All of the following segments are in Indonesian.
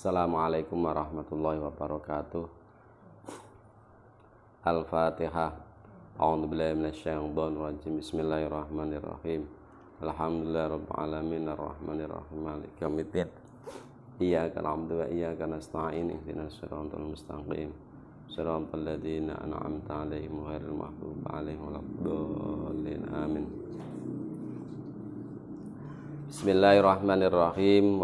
Assalamualaikum warahmatullahi wabarakatuh. Al-Fatihah. A'udzubillahi minasyaitonir rajim. Bismillahirrahmanirrahim. Alhamdulillahirabbil alamin arrahmanir rahim maliki yaumiddin. Iyyaka na'budu wa iyyaka nasta'in ihdinas siratal mustaqim. Shiratal ladzina an'amta 'alaihim ghairil maghdubi 'alaihim waladdallin. Amin. Bismillahirrahmanirrahim.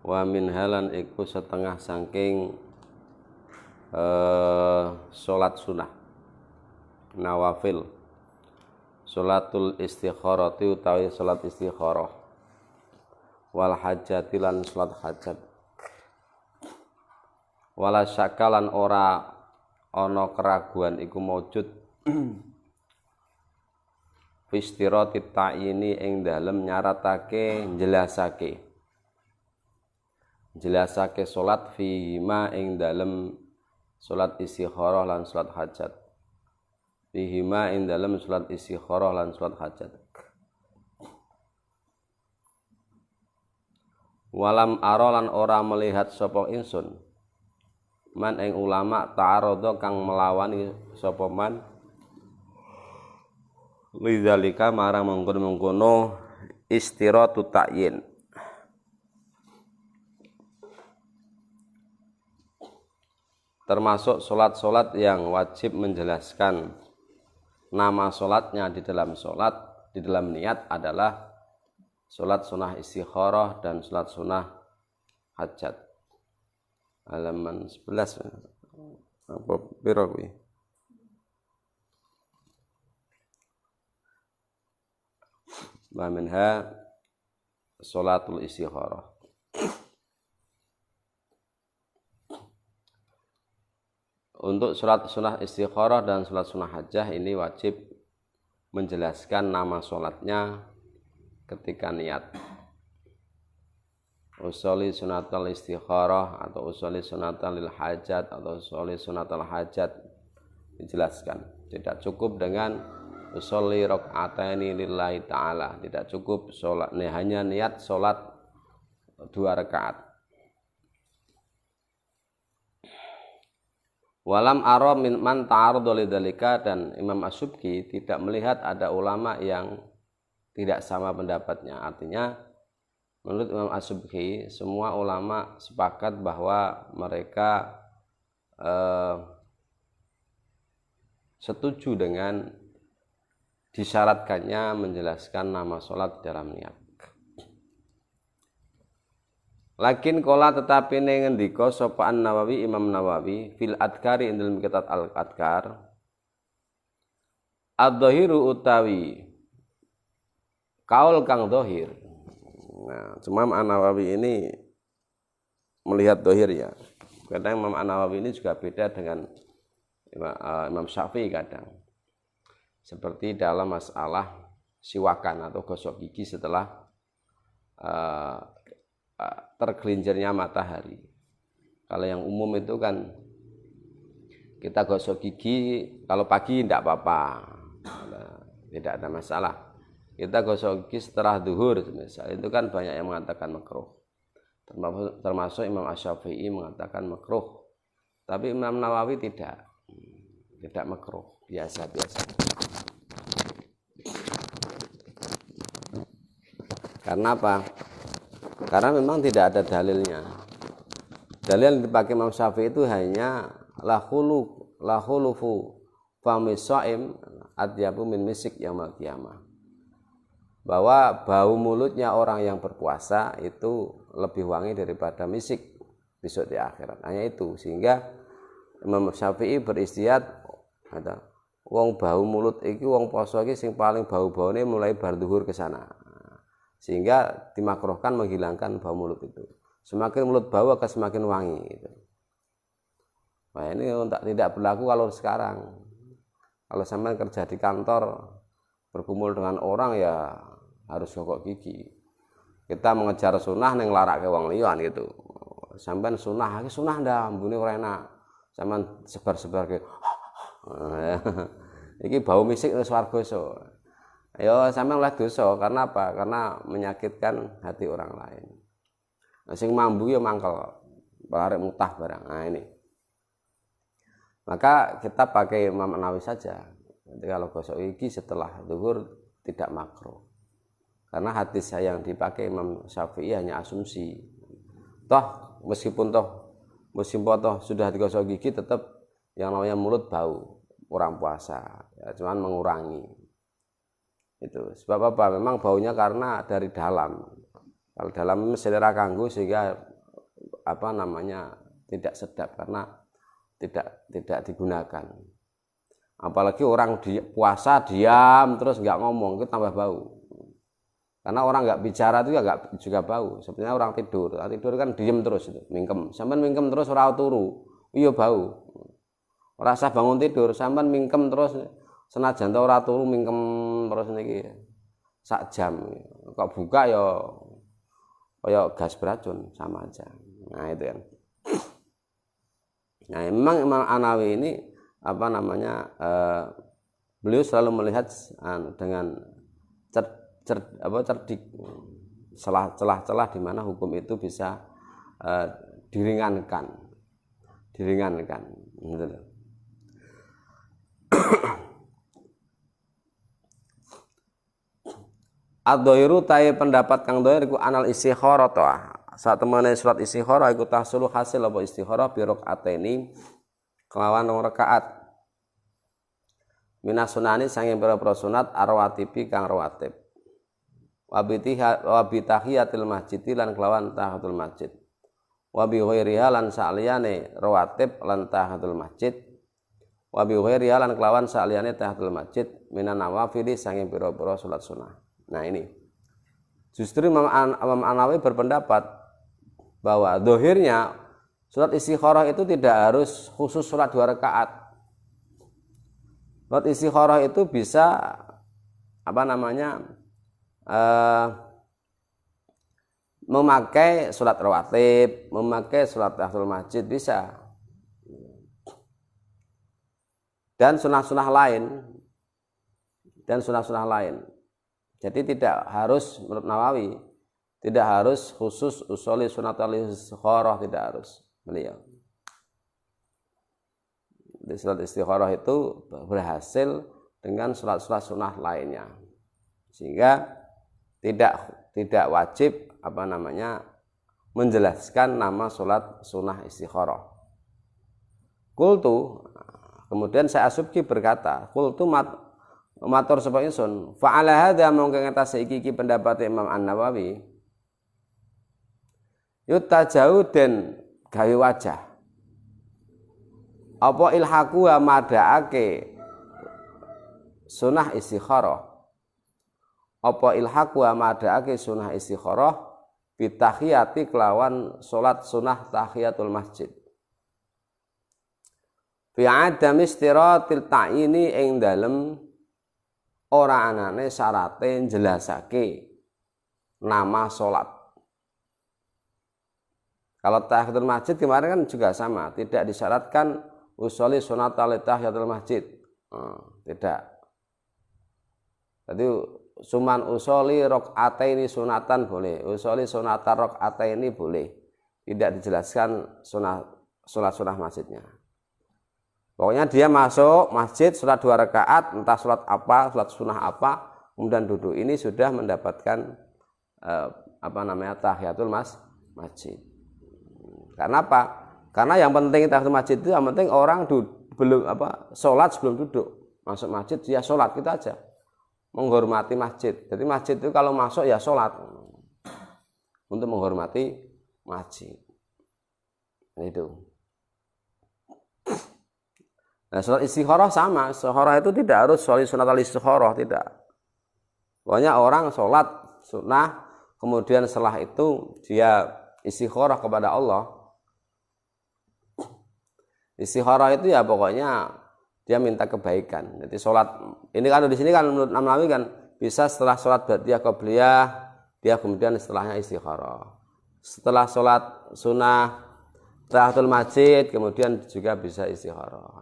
Wa minha lan iku setengah saking salat sunah nawafil, salatul istikharati utawi salat istikharah, wal hajati lan salat hajat, wala syakalan ora ana keraguan iku maujud fistirati ta'yini ing dalem nyaratake jelasake salat fi ma ing dalem salat istikharah lan salat hajat, fi ma ing dalem salat istikharah lan salat hajat. Walam ara lan ora melihat sapa ingsun man ing ulama ta'arudha kang melawani sapa man lidzalika marang mengkono istiratu ta'yin, termasuk solat-solat yang wajib menjelaskan nama solatnya di dalam solat, di dalam niat adalah solat sunah istikharah dan solat sunah hajat. Halaman 11 apa piro kuwi? Wa minha sholatul istikharah. Untuk sholat sunnah istikharah dan sholat sunnah hajjah ini wajib menjelaskan nama sholatnya ketika niat. Usolli sunatal istikharah atau usolli sunatal lil hajat atau usolli sunatal hajat dijelaskan. Tidak cukup dengan usolli rakaataini lillahi ta'ala. Tidak cukup sholat, hanya niat sholat 2 rakaat. Walam ara min man ta'arudha lidzalika, dan Imam As-Subki tidak melihat ada ulama yang tidak sama pendapatnya. Artinya menurut Imam As-Subki semua ulama sepakat bahwa mereka setuju dengan disyaratkannya menjelaskan nama sholat dalam niat. Lakin kola tetapi ngendika sapa An-Nawawi, Imam Nawawi fil adkari ing dalam kitab al-adkar, ad-dhahiru utawi kaul kang dhahir. Nah, Imam An-Nawawi ini melihat dhahir ya. Kadang Imam An-Nawawi ini juga beda dengan Imam Syafi'i kadang. Seperti dalam masalah siwakan atau gosok gigi setelah tergelincirnya matahari. Kalau yang umum itu kan kita gosok gigi kalau pagi tidak apa-apa, tidak ada masalah. Kita gosok gigi setelah zuhur misalnya, itu kan banyak yang mengatakan makruh. Termasuk Imam Asy-Syafi'i mengatakan makruh. Tapi Imam Nawawi tidak makruh, biasa-biasa. Karena apa? Karena memang tidak ada dalilnya. Dalil yang dipakai Imam Syafi'i itu hanya la khulufu fami shaim adyabu min misik yaumil qiyamah. Bahwa bau mulutnya orang yang berpuasa itu lebih wangi daripada misik besok di akhirat. Hanya itu, sehingga Imam Syafi'i beristihad ada wong bau mulut iki wong poso iki sing paling bau-baune mulai bar zuhur ke sana. Sehingga dimakruhkan menghilangkan bau mulut itu. Semakin mulut bau akan semakin wangi gitu. Nah, ini tidak berlaku kalau sekarang. Kalau sampai kerja di kantor berkumpul dengan orang ya harus gosok gigi. Kita mengejar sunnah yang larak ke wong liyan gitu. Sampai sunnah ndak ambune ora enak. Sampai sebar-sebar ke iki bau misik wis warga iso. Ayo sampean oleh dosa karena apa? Karena menyakitkan hati orang lain. Sing mambu ya mangkel, arek mutah barang. Nah ini. Maka kita pakai Imam Nawawi saja. Jadi kalau gosok gigi setelah zuhur tidak makruh. Karena hadis yang dipakai Imam Syafi'i hanya asumsi. Toh meskipun sudah digosok gigi tetap yang namanya mulut bau, orang puasa. Ya, cuman mengurangi. Itu sebab apa? Memang baunya karena dari dalam. Kalau dalam selera kanggu sehingga tidak sedap karena tidak digunakan. Apalagi orang puasa diam terus nggak ngomong itu tambah bau. Karena orang nggak bicara itu juga bau. Sebenarnya orang tidur kan diem terus itu, mingkem. Sampai mingkem terus ora turu, iya bau. Rasa bangun tidur, sampai mingkem terus senajan ora turu mingkem terus niki sak jam. Kok buka ya kayak gas beracun sama aja. Nah itu kan. Nah memang Imam An-Nawawi ini beliau selalu melihat dengan cerdik celah-celah di mana hukum itu bisa diringankan. Gitu. Ad-dhairu ta'i pendapat kang dhair iku anal istikharah ta. Saat temene surat istikharah iku tahsulu hasil apa istikharah bi rakaataini kelawan rakaat. Minas sunani sanging pira-pira sunat arwatibi kang rawatib. Wa bi tahiyatil masjid lan kelawan tahiyatul masjid. Wa bi ghairiha lan saliyane rawatib lan tahiyatul masjid. Wa bi ghairiha lan kelawan saliyane tahiyatul masjid minan nawafili sanging pira-pira salat sunah. Nah ini justru Imam An-Nawawi berpendapat bahwa dohirnya surat istikharah itu tidak harus khusus surat 2 rakaat. Surat istikharah itu bisa memakai surat rawatib, memakai surat tahiyatul masjid bisa. Dan sunah-sunah lain. Jadi tidak harus menurut Nawawi tidak harus khusus usoli sunatul istikharah, tidak harus beliau. Di surat istikharah itu berhasil dengan surat-surat sunnah lainnya, sehingga tidak wajib menjelaskan nama surat sunnah istikharah. Qultu, kemudian saya Asubki berkata, qultu matur sapa ingsun fa ala hadza mongko ngatasi iki pendapat Imam An-Nawawi yutajau den gawe wajah apa ilhaku madaake sunah istikharah bitahiyati kelawan salat sunah tahiyatul masjid fi adam istiratil ta'ini ing dalem ora anane syarate jelasake nama salat. Kalau tahiyatul masjid kemarin kan juga sama, tidak disyaratkan usolli sunatal tahiyatul masjid. Tidak. Jadi suman usolli rakaataini sunatan boleh, usolli sunatar rakaataini boleh. Tidak dijelaskan sunah masjidnya. Pokoknya dia masuk masjid sholat 2 rakaat, entah sholat apa, sholat sunnah apa, kemudian duduk. Ini sudah mendapatkan tahiyatul masjid. Karena apa? Karena yang penting tahiyatul masjid itu yang penting orang sholat sebelum duduk. Masuk masjid dia sholat, kita aja menghormati masjid. Jadi masjid itu kalau masuk ya sholat untuk menghormati masjid. Itu. Nah, sholat istikharah sama. Istikharah itu tidak harus sholat sunatul istikharah, tidak. Pokoknya orang sholat sunnah, kemudian setelah itu dia istikharah kepada Allah. Istikharah itu ya pokoknya dia minta kebaikan. Jadi sholat ini kan di sini kan menurut Nawawi kan bisa setelah sholat ba'diyah qabliyah dia kemudian setelahnya istikharah. Setelah sholat sunnah tahiyatul masjid kemudian juga bisa istikharah.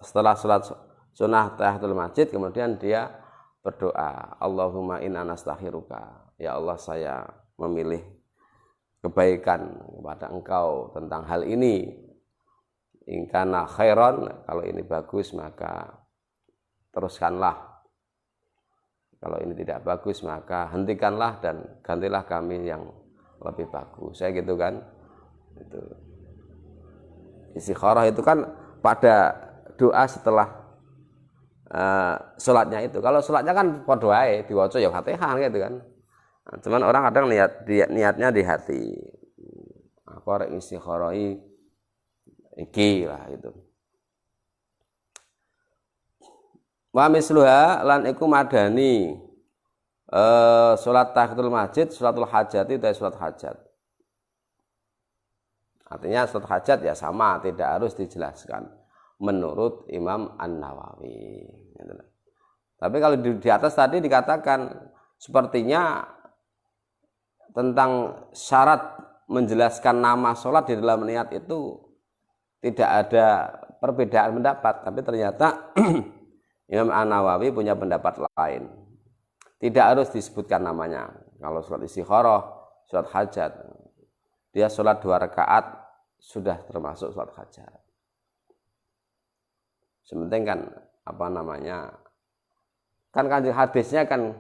Setelah sholat sunnah tahiyatul masjid kemudian dia berdoa, Allahumma inna nastakhiruka. Ya Allah, saya memilih kebaikan kepada engkau tentang hal ini. In kana khairon, kalau ini bagus maka teruskanlah. Kalau ini tidak bagus maka hentikanlah dan gantilah kami yang lebih bagus. Saya gitu kan. Itu. Istikharah itu kan pada doa setelah sholatnya itu. Kalau sholatnya kan padha wae diwaca ya Fatihah gitu kan. Nah, cuman orang kadang niatnya di hati. Aku arek istikharahi iki lah gitu. Wa misluha lan iku madani salat tahiyatul masjid, salatul hajat itu salat hajat. Artinya salat hajat ya sama, tidak harus dijelaskan menurut Imam An-Nawawi. Tapi kalau di atas tadi dikatakan sepertinya tentang syarat menjelaskan nama sholat di dalam niat itu tidak ada perbedaan pendapat, tapi ternyata Imam An-Nawawi punya pendapat lain. Tidak harus disebutkan namanya. Kalau sholat istikharah, sholat hajat, dia sholat 2 rakaat sudah termasuk sholat hajat. Sementing kan apa namanya, kan kanjeng hadisnya kan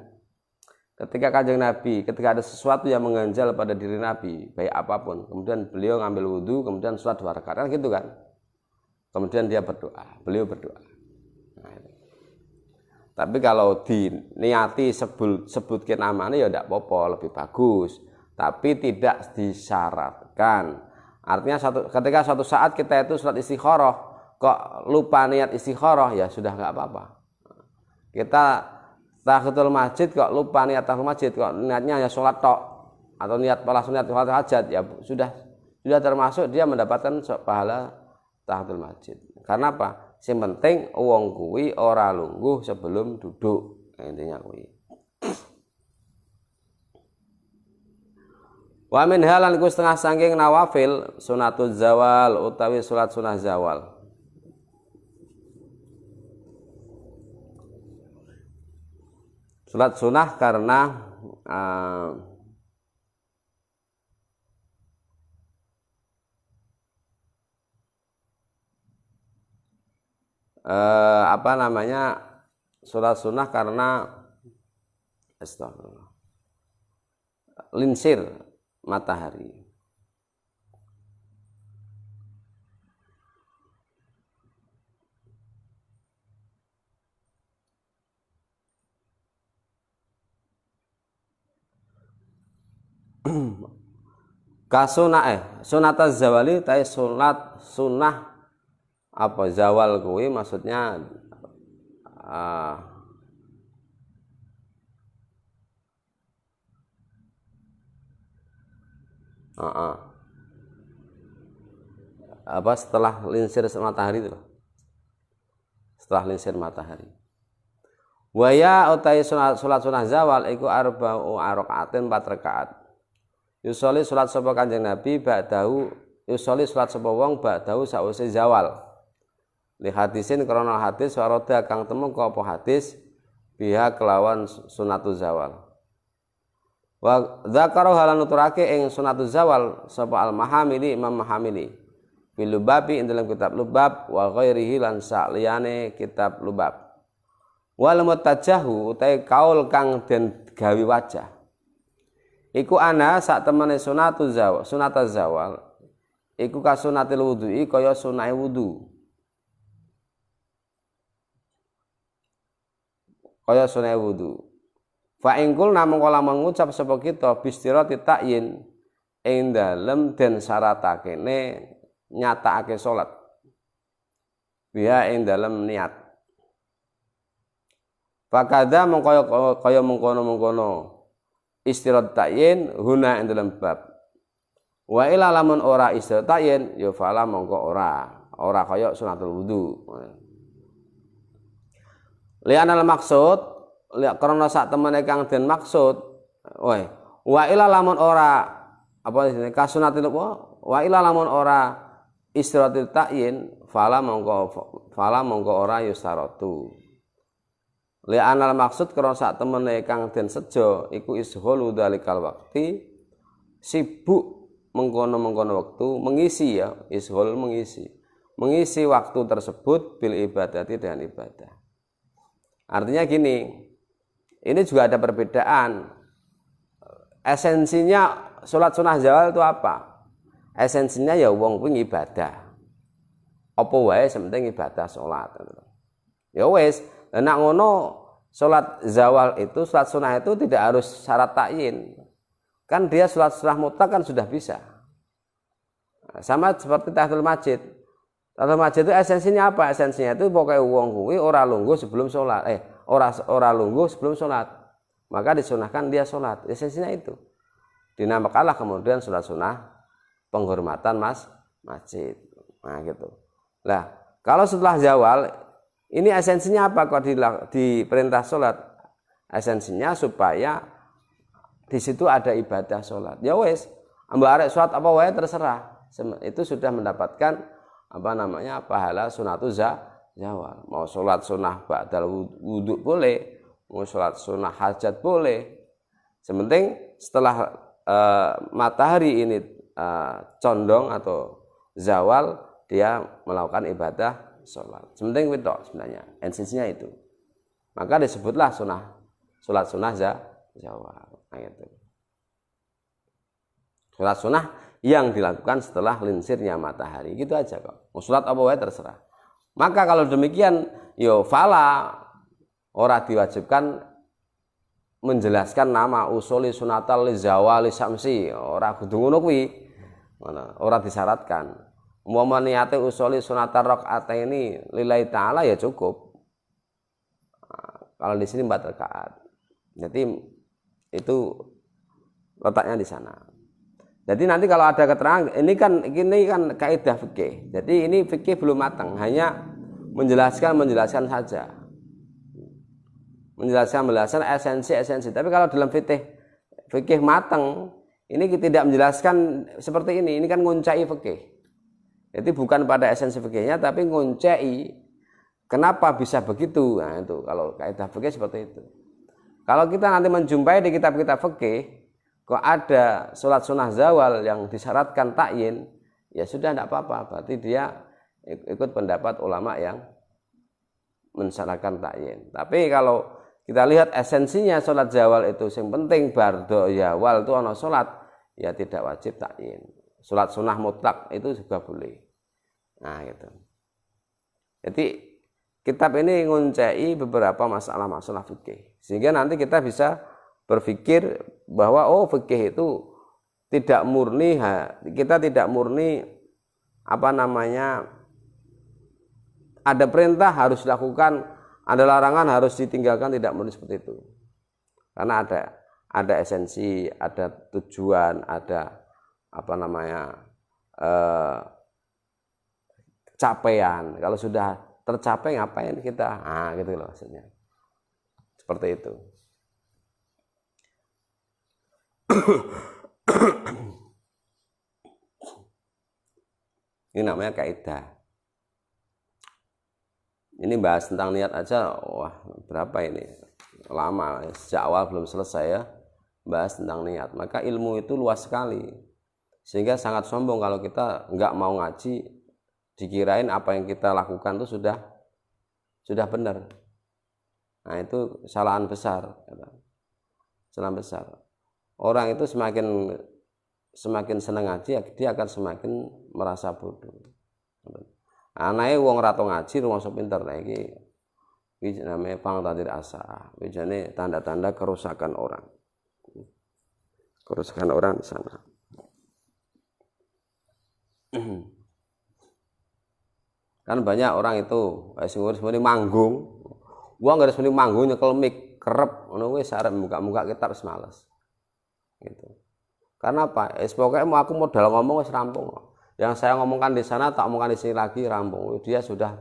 ketika kanjeng Nabi, ketika ada sesuatu yang mengganjal pada diri Nabi, baik apapun, kemudian beliau ngambil wudhu, kemudian sholat 2 rakaat, kan gitu kan. Kemudian dia berdoa, beliau berdoa. Nah, itu. Tapi kalau diniati sebutkan namanya ya tidak apa-apa, lebih bagus. Tapi tidak disyaratkan. Artinya ketika suatu saat kita itu sholat istikharah, kok lupa niat istikharah, ya sudah nggak apa-apa. Kita tahiyatul masjid kok lupa niat tahiyatul masjid, kok niatnya ya sholat tok atau niat langsung niat sholat hajat, ya sudah termasuk dia mendapatkan pahala tahiyatul masjid. Karena apa? Yang penting wong kuwi ora lungguh sebelum duduk. Intinya kuwi. Wa min halan ku setengah saking nawafil sunatul zawal utawi salat sunah zawal. Salat sunah karena apa namanya, sholat sunnah karena astagfirullah, linsir matahari. Sunataz zawali tai sunat sunnah apa zawal kuwi maksudnya apa setelah linsir matahari itu, setelah linsir matahari. Waya utai salat sunah zawal iku arba'u rakaatin 4 rakaat. Yusoli salat sapa Kanjeng Nabi ba'dahu, yusoli salat sapa wong ba'dahu sause zawal. Li hadisin krana hadis waroda kang temu apa hadis biha kelawan sunatuz zawal. Wa dzakara halan nuturake ing sunatuz zawal sapa al mahamili Imam Mahamili bil lubabi ing dalam kitab lubab wa ghairihi lan saliyane kitab lubab. Wal mutajahu utai kaul kang den gawe wajah iku ana sak temene sunatuz zawal iku kasunatil wudhu kaya sunai wudu. Kaya sunai wudu. Fa ingkul namung kala mengucap sapa kita bistirati ta'yin ing dalem den syaratake nyatakake salat. Biha ing dalem niat. Fakadha mengko kaya mengkono-mengkono istirat ta'yin huna ing dalem bab. Wa ila lamun ora istirat ta'yin ya fala mengko ora kaya sunatul wudu. Lianal maksud karena sak temene kang den maksud wa ila lamun ora apa isine kasunatil wa ila lamun ora istiratil ta'yin fala mongko ora yustaratu. Lianal maksud karena sak temene kang den sejo iku isholu dalikal waqti sibuk mengkono-mengkono waktu mengisi ya, ishol mengisi waktu tersebut bil ibadati dengan ibadah. Artinya gini, ini juga ada perbedaan. Esensinya sholat sunnah zawal itu apa? Esensinya ya wong kuwi ibadah. Apa wae sementing ibadah sholat. Ya wis, nek ngono sholat zawal itu, sholat sunnah itu tidak harus syarat takyin. Kan dia sholat sunnah mutlak kan sudah bisa. Sama seperti tahiyatul masjid. Tahiyatul masjid itu esensinya apa? Esensinya itu pokoknya wong kuwi ora lungguh sebelum sholat. Ora lungguh sebelum sholat. Maka disunahkan dia sholat. Esensinya itu. Dinamakanlah kemudian sholat sunnah penghormatan masjid. Nah gitu. Lah, kalau setelah zawal, ini esensinya apa kok diperintah sholat? Esensinya supaya di situ ada ibadah sholat. Ya wes, mbak arek sholat apa wae terserah. Itu sudah mendapatkan apa namanya pahala sunatu zawal. Mau sholat sunnah ba'dal wudhu boleh, mau sholat sunnah hajat boleh. Sementing setelah matahari ini condong atau zawal, dia melakukan ibadah sholat. Sementing itu sebenarnya esensinya itu. Maka disebutlah sholat sunnah zawal. Nah, itu. Sholat sunnah yang dilakukan setelah linsirnya matahari. Gitu aja kok. Mau sholat apa wae terserah. Maka kalau demikian, yo fala ora diwajibkan menjelaskan nama usuli sunatal li zawali samsi. Ora kudu ngono kuwi. Ora disyaratkan. Umpama niate usuli sunatar rakaataini lillahi taala ya cukup. Nah, kalau di sini 4 rakaat. Jadi itu letaknya di sana. Jadi nanti kalau ada keterangan, ini kan kaidah fikih. Jadi ini fikih belum matang, hanya menjelaskan saja. Menjelaskan esensi. Tapi kalau dalam fikih matang, ini tidak menjelaskan seperti ini. Ini kan nguncai fikih. Jadi bukan pada esensi fikihnya, tapi nguncai kenapa bisa begitu. Nah itu kalau kaidah fikih seperti itu. Kalau kita nanti menjumpai di kitab-kitab fikih, kok ada sholat sunnah zawal yang disyaratkan takyin, ya sudah tidak apa-apa. Berarti dia ikut pendapat ulama yang mensyaratkan takyin. Tapi kalau kita lihat esensinya sholat zawal itu yang penting bardo zawal itu ono sholat, ya tidak wajib takyin. Sholat sunnah mutlak itu juga boleh. Nah gitu. Jadi kitab ini nguncai beberapa masalah fikih. Sehingga nanti kita bisa berpikir bahwa fikih itu tidak murni, kita tidak murni apa namanya, ada perintah harus dilakukan, ada larangan harus ditinggalkan, tidak murni seperti itu. Karena ada esensi, ada tujuan, ada apa namanya capaian. Kalau sudah tercapai ngapain kita? Nah, gitu loh maksudnya. Seperti itu. Ini namanya kaidah. Ini bahas tentang niat aja, wah berapa ini? Lama, sejak awal belum selesai ya. Bahas tentang niat. Maka ilmu itu luas sekali. Sehingga sangat sombong kalau kita nggak mau ngaji, dikirain apa yang kita lakukan itu sudah benar. Nah itu kesalahan besar. Kesalahan besar. Orang itu semakin senang ngaji, dia akan semakin merasa bodoh. Anake wong ora tau ngaji, rumangsa pinter. Nah iki namanya pangtadir asa. Ini tanda-tanda kerusakan orang. Kerusakan orang di sana. Kan banyak orang itu sing urus muni manggung. Wong harus muni manggung nyekel mic kerep ngono wis arep buka-buka kitab wis males. Gitu. Karena apa? Pokoknya aku modal ngomong wis rampung. Yang saya ngomongkan di sana tak omongkan di sini lagi rampung. Dia sudah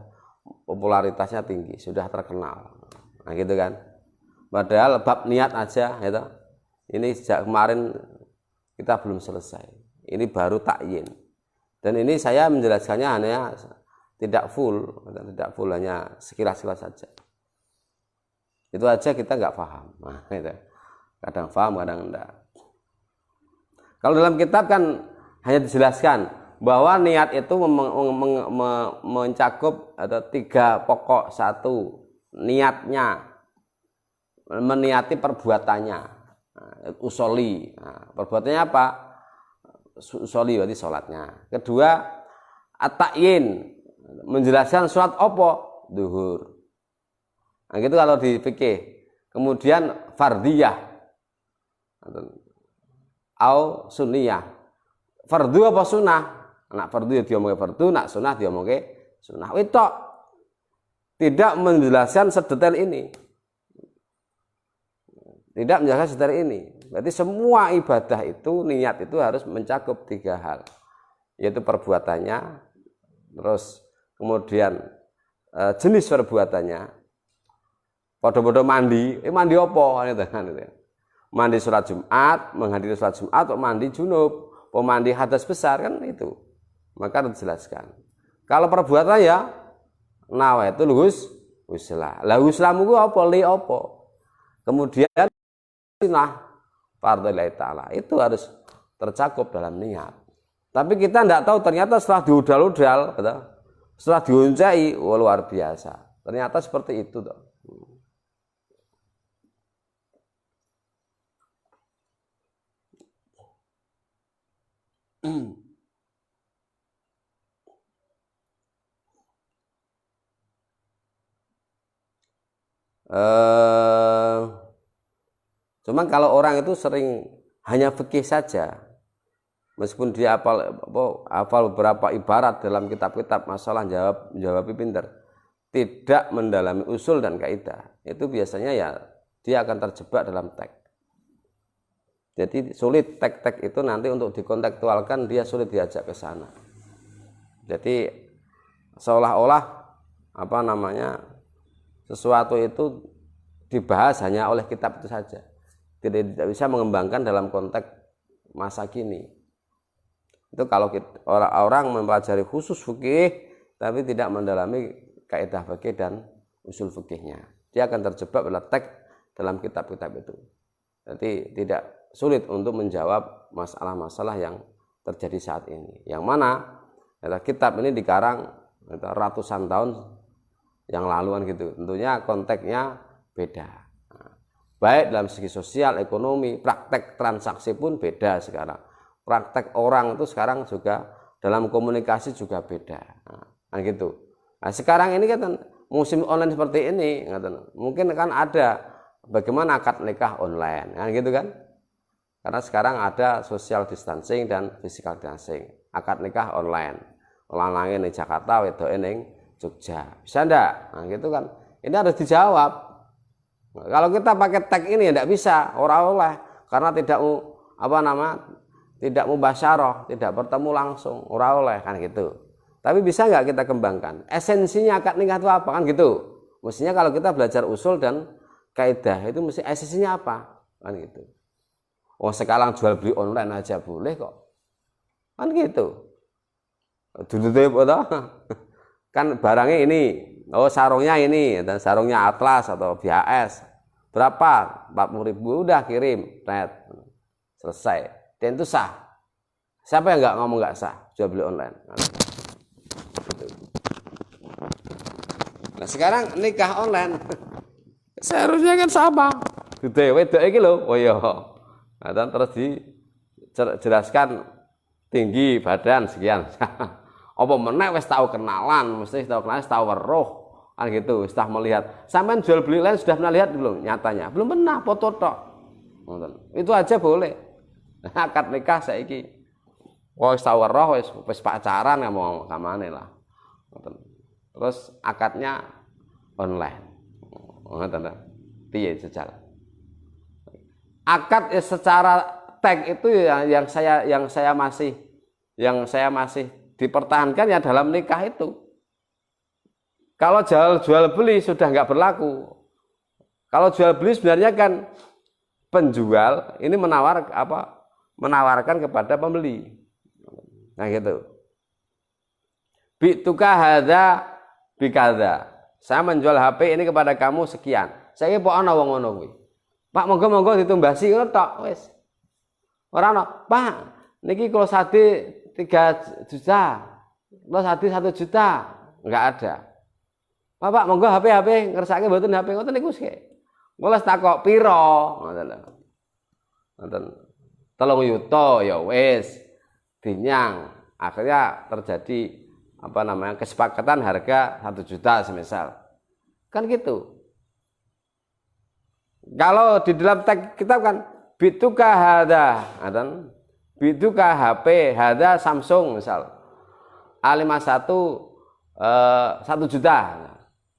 popularitasnya tinggi, sudah terkenal. Nah gitu kan. Padahal bab niat aja gitu. Ini sejak kemarin kita belum selesai. Ini baru takyin. Dan ini saya menjelaskannya hanya tidak full hanya sekilas-sekilas saja. Itu aja kita nggak paham. Nah, gitu. Kadang paham, kadang enggak. Kalau dalam kitab kan hanya dijelaskan bahwa niat itu mencakup ada 3 pokok. Satu, niatnya, meniati perbuatannya, usoli. Perbuatannya apa? Usoli berarti sholatnya. Kedua, at-ta'yin, menjelaskan sholat apa? Duhur. Nah, gitu kalau di fikih. Kemudian fardiyah au sunniyah. Fardu apa sunnah? Nak fardu ya diomongke fardu, nak sunnah diomongke sunnah. Itu tidak menjelaskan sedetail ini. Tidak menjelaskan sedetail ini. Berarti semua ibadah itu, niat itu harus mencakup 3 hal. Yaitu perbuatannya, terus kemudian jenis perbuatannya. Podo-podo mandi, mandi apa? Mandi sholat Jumat, menghadiri sholat Jumat, atau mandi junub, mandi hadas besar, kan itu. Maka harus dijelaskan. Kalau perbuatan ya nawa itu huslah. Lah huslamu ku apa? Li apa? Kemudian fardhu ta'ala itu harus tercakup dalam niat. Tapi kita tidak tahu, ternyata setelah diudal-udal, setelah diuncai, luar biasa. Ternyata seperti itu toh. Cuman kalau orang itu sering hanya fikih saja, meskipun dia hafal beberapa ibarat dalam kitab-kitab masalah jawab pinter, tidak mendalami usul dan kaidah, itu biasanya ya dia akan terjebak dalam teks. Jadi sulit teks itu nanti untuk dikontekstualkan, dia sulit diajak ke sana. Jadi seolah-olah sesuatu itu dibahas hanya oleh kitab itu saja, tidak bisa mengembangkan dalam konteks masa kini. Itu kalau orang mempelajari khusus fikih tapi tidak mendalami kaidah fikih dan usul fikihnya, dia akan terjebak pada teks dalam kitab-kitab itu. Jadi tidak sulit untuk menjawab masalah-masalah yang terjadi saat ini. Yang mana kitab ini dikarang ratusan tahun yang laluan gitu. Tentunya konteksnya beda. Baik dalam segi sosial, ekonomi, praktek transaksi pun beda sekarang. Praktek orang itu sekarang juga dalam komunikasi juga beda. Nah gitu. Nah, sekarang ini kan musim online seperti ini, mungkin kan ada bagaimana akad nikah online, kan gitu kan? Karena sekarang ada social distancing dan physical distancing. Akad nikah online. Lanangin di Jakarta, wedoke ning Jogja. Bisa ndak? Nah, gitu kan. Ini harus dijawab. Nah, kalau kita pakai tag ini tidak bisa, ora oleh karena tidak tidak mubasyarah, tidak bertemu langsung, ora oleh kan gitu. Tapi bisa nggak kita kembangkan? Esensinya akad nikah itu apa kan gitu? Mestinya kalau kita belajar usul dan kaidah itu mesti esensinya apa? Kan gitu. Oh sekarang jual beli online aja boleh kok, kan gitu. Dulu kan barangnya ini, oh sarungnya ini, dan sarungnya Atlas atau BHS berapa? 40.000 udah kirim, net selesai. Dan itu sah. Siapa yang nggak ngomong nggak sah jual beli online? Nah sekarang nikah online, seharusnya kan sama. Wedok iki lho, oh iya. Nah, dan terus dijelaskan tinggi badan sekian. Apa meneh wis tahu kenalan, mesti tahu kenalan, tahu weruh kan gitu, sudah melihat. Sampean jual beli lain sudah pernah lihat belum nyatanya? Belum pernah, foto tok. Itu aja boleh. Akad nikah saiki. Wis tahu weruh wis pacaran ngomong kamane lah. Terus akadnya online. Ngoten ta. Piye jejal? Akad secara tag itu yang saya masih dipertahankan ya dalam nikah itu. Kalau jual beli sudah nggak berlaku. Kalau jual beli sebenarnya kan penjual ini menawarkan kepada pembeli. Nah gitu. Bi'tuka hadza bikadza. Saya menjual HP ini kepada kamu sekian. Saya kok ana wong ngono kuwi. Pak monggo-monggo ditumbasi ngono tok wis. Ora ana, Pak, niki kalau sade 3 juta, kalau sade 1 juta, enggak ada. Bapak monggo HP ngersake mboten HP ngoten niku sik. Mula takok piro ngoten lho. Ngoten 3 yuta ya wis dinyang. Akhirnya terjadi kesepakatan harga 1 juta semisal. Kan gitu. Kalau di dalam teks kitab kan bituka hada, bituka HP hada Samsung misal A51 1 juta.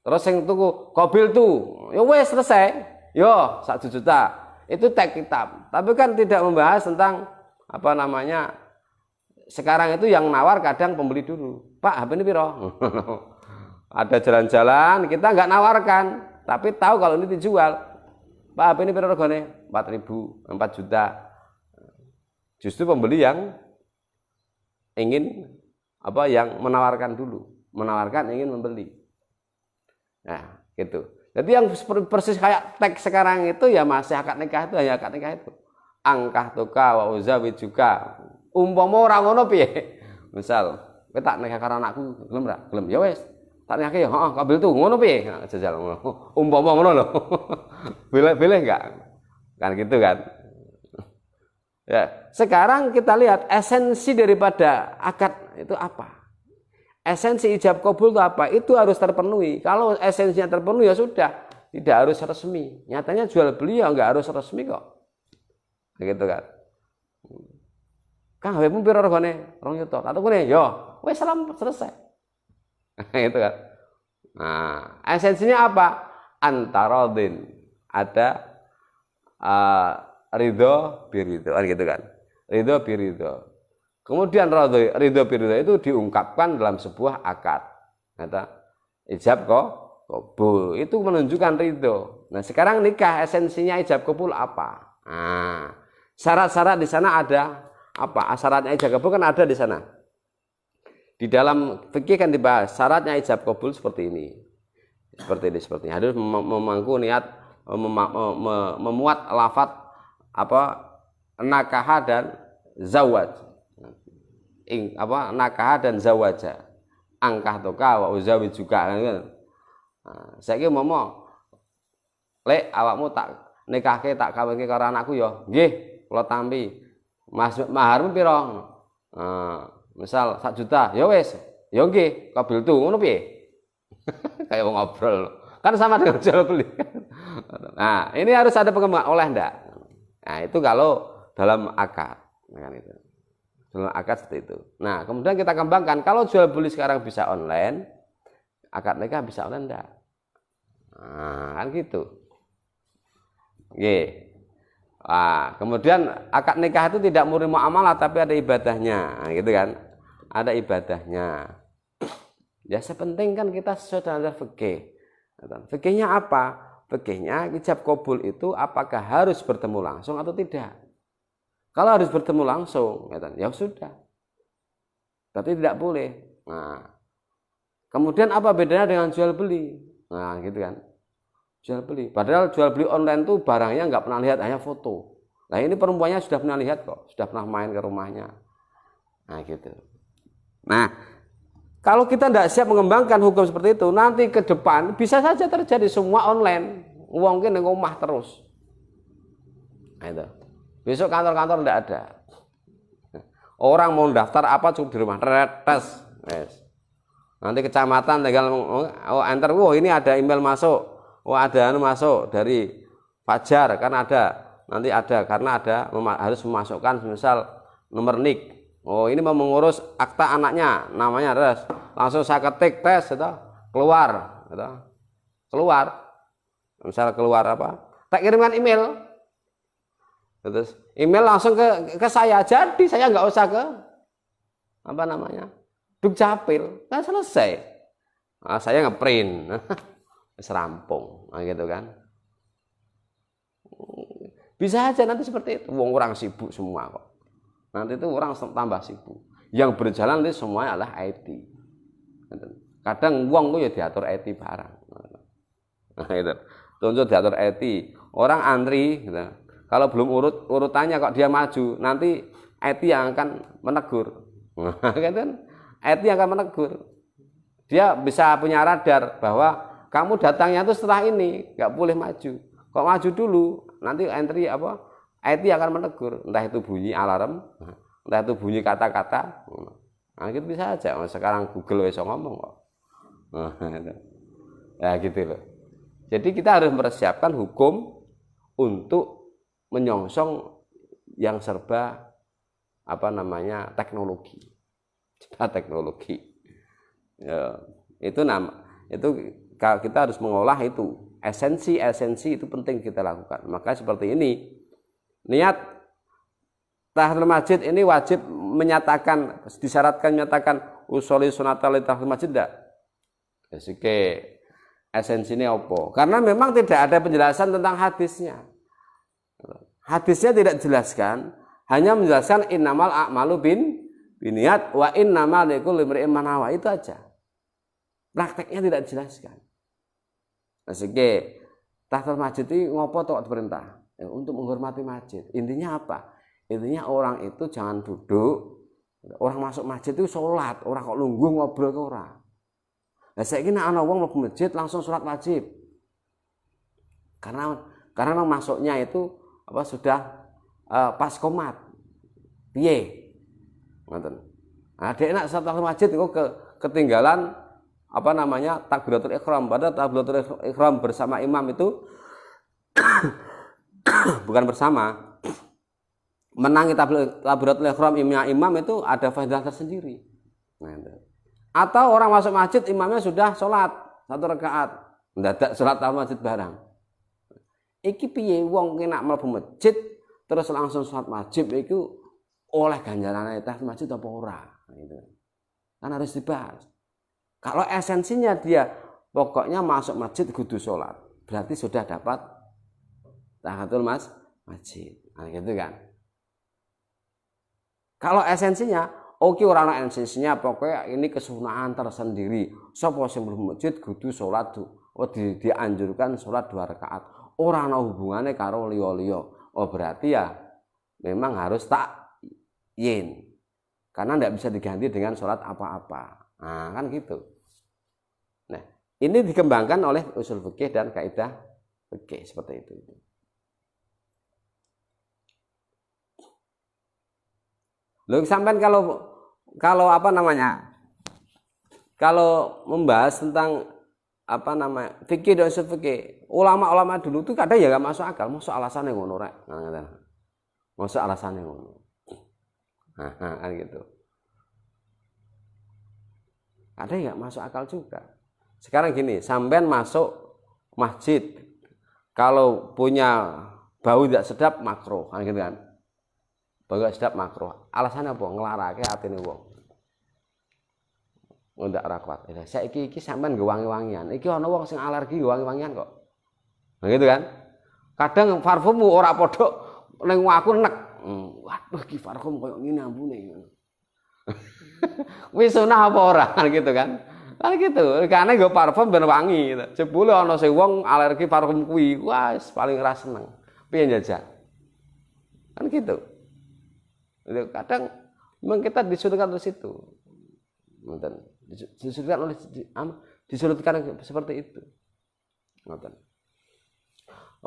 Terus yang tuku mobil tuh, ya wes selesai, yo 1 juta. Itu teks kitab. Tapi kan tidak membahas tentang sekarang itu yang nawar kadang pembeli dulu. Pak, HP ini piro? Ada jalan-jalan, kita nggak nawarkan, tapi tahu kalau ini dijual. Pak, HP ini piro regane? 4.000, 4 juta. Justru pembeli yang ingin yang menawarkan dulu, menawarkan ingin membeli. Nah, gitu. Jadi yang persis kayak teks sekarang itu ya masih akad nikah itu hanya akad nikah itu. Angkah toka wa uzawi juga. Umpama ora ngono piye? Misal, kowe tak nikah karo anakku, gelem ra? Gelem ya wis. Tak nikahke ya, heeh, kabel tuh ngono piye? Nah, jajal ngono. Umpama ngono lho. Boleh enggak? Kan gitu kan. Ya, sekarang kita lihat esensi daripada akad itu apa? Esensi ijab kabul itu apa? Itu harus terpenuhi. Kalau esensinya terpenuhi ya sudah, tidak harus resmi. Nyatanya jual beli ya enggak harus resmi kok. Begitu kan. Kang HP-mu piro regane? 2 juta. Tak tukune ya. Wis salam selesai. Gitu kan. Nah, esensinya apa? Antarodin. Ada ridho biridho kan gitu kan. Ridho biridho. Kemudian ridho biridho itu diungkapkan dalam sebuah akad. Kata ijab kabul itu menunjukkan ridho. Nah, sekarang nikah esensinya ijab kabul apa? Nah, syarat-syarat di sana ada apa? Syaratnya ijab kabul kan ada di sana. Di dalam fikih kan dibahas syaratnya ijab kabul seperti ini. Seperti ini. Harus memangku niat memuat lafaz nakaha dan zawaj. Nakaha dan zawaja. Angkah toka wa uzawi juga kan. Nah, saiki momo lek awakmu tak nikahke tak kawinke karo anakku ya. Nggih, kula tampi. Mas maharmu piro? Misal 1 juta, ya wis. Ya nggih, kabel tu ngono piye? Kayak wong ngobrol. Kan sama dengan jual beli. Nah, ini harus ada pengembangan oleh ndak? Nah, itu kalau dalam akad, kan itu. Dalam akad seperti itu. Nah, kemudian kita kembangkan kalau jual beli sekarang bisa online, akad nikah bisa online ndak? Nah, kan gitu. Nggih. Nah, kemudian akad nikah itu tidak murni muamalah tapi ada ibadahnya, nah, gitu kan? Ada ibadahnya. Ya sepenting kan kita sesuai dengan fikih. Fikihnya apa? Fikihnya ijab kabul itu apakah harus bertemu langsung atau tidak? Kalau harus bertemu langsung, ya sudah. Tapi tidak boleh. Nah, kemudian apa bedanya dengan jual beli? Nah, gitu kan? Jual beli. Padahal jual beli online tuh barangnya nggak pernah lihat, hanya foto. Nah, ini perempuannya sudah pernah lihat kok, sudah pernah main ke rumahnya. Nah, gitu. Nah, kalau kita tidak siap mengembangkan hukum seperti itu, nanti ke depan bisa saja terjadi semua online. Uang mungkin yang rumah terus. Nah, itu. Besok kantor-kantor tidak ada. Orang mau daftar apa cukup di rumah, tes. Yes. Nanti kecamatan tinggal enter, ini ada email masuk. Ada masuk dari Fajar kan nanti ada karena harus memasukkan misal nomor NIK. Ini mau mengurus akta anaknya, namanya langsung saya ketik tes itu keluar. Misal keluar apa? Tak kirimkan email. Terus email langsung ke saya. Jadi saya nggak usah ke Dukcapil, kan selesai. Nah, saya ngeprint. Serampung, nah, gitu kan. Bisa aja nanti seperti itu. Orang sibuk semua kok. Nanti itu orang tambah sibuk. Yang berjalan itu semuanya adalah IT. Kadang uang itu ya diatur IT barang. Nah itu, tunjuk diatur IT. Orang antri, gitu. Kalau belum urutannya kok dia maju, nanti IT yang akan menegur. Kan IT yang akan menegur. Dia bisa punya radar bahwa kamu datangnya itu setelah ini, nggak boleh maju. Kok maju dulu, nanti entry apa? IT akan menegur, entah itu bunyi alarm, entah itu bunyi kata-kata. Nah, gitu bisa aja. Sekarang Google bisa ngomong kok. Ya gitu loh. Jadi kita harus mempersiapkan hukum untuk menyongsong yang serba teknologi. Teknologi. Ya, itu kita harus mengolah itu. Esensi itu penting kita lakukan. Maka seperti ini, niat tahiyatul masjid ini wajib disyaratkan menyatakan usoli sunatal tahiyatul masjid enggak? Jadi esensinya apa? Karena memang tidak ada penjelasan tentang hadisnya. Hadisnya tidak dijelaskan, hanya menjelaskan innamal a'malu biniat wa innamal likulli imri'in ma nawa, itu aja. Prakteknya tidak dijelaskan. Jadi tahiyatul masjid itu ngopo tok perintah? Ya, untuk menghormati masjid. Intinya apa? Intinya orang itu jangan duduk. Orang masuk masjid itu sholat, orang kok lungguh ngobrol ke orang. Nah, saya kira anak wong mlebu masjid langsung sholat wajib. Karena masuknya itu sudah pas komat. Piye? Ngoten. Nah, dia nak sholat masjid itu ketinggalan takbiratul ihram. Pada takbiratul ihram bersama imam itu bukan bersama, menangi takbiratul ihram imam itu ada fadilah tersendiri. Atau orang masuk masjid imamnya sudah sholat 1 rakaat, mendadak sholat tahun masjid barang. Iki piye wong ki nak mlebu masjid terus langsung sholat wajib itu oleh ganjaran tahiyatul masjid apa ora? Gitu. Kan harus dibahas. Kalau esensinya dia pokoknya masuk masjid kudu sholat, berarti sudah dapat tahiyatul masjid. Nah, gitu kan. Kalau esensinya oke, orang esensinya pokoknya ini kesunahan tersendiri. Sapa sing mlebu masjid kudu sholat dianjurkan sholat 2 rakaat. Ora ana hubungane karo liya-liya. Oh berarti ya memang harus takyin. Karena tidak bisa diganti dengan sholat apa-apa. Nah, kan gitu. Nah, ini dikembangkan oleh usul fikih dan kaidah fikih seperti itu. Loh, sampean kalau membahas tentang fikih dan usul fikih, ulama-ulama dulu itu kadang ya nggak masuk akal, masuk alasannya ngono rek, masuk alasannya ngono. Nah, kan gitu. Ada nggak masuk akal juga. Sekarang gini, sampean masuk masjid, kalau punya bau tidak sedap makruh, kan gitu kan? Bau tidak sedap makruh. Alasannya apa? Ngelarake atine wong. Ndak ora kuat. Saiki iki sampean nggo wangi-wangian. Iki ana wong sing alergi nggo wangi-wangian kok. Nah gitu kan? Kadang parfummu ora padha ning aku nek. Waduh iki parfum koyo ngene ambune. Wis sunah apa ora gitu kan? Kan gitu. Karena nggo parfum ben wangi gitu. Jebule ana sing wong alergi parfum kuwi, wis paling ra seneng. Piye njajal? Kan gitu. Kadang memang kita disurutkan dari situ, disurutkan seperti itu.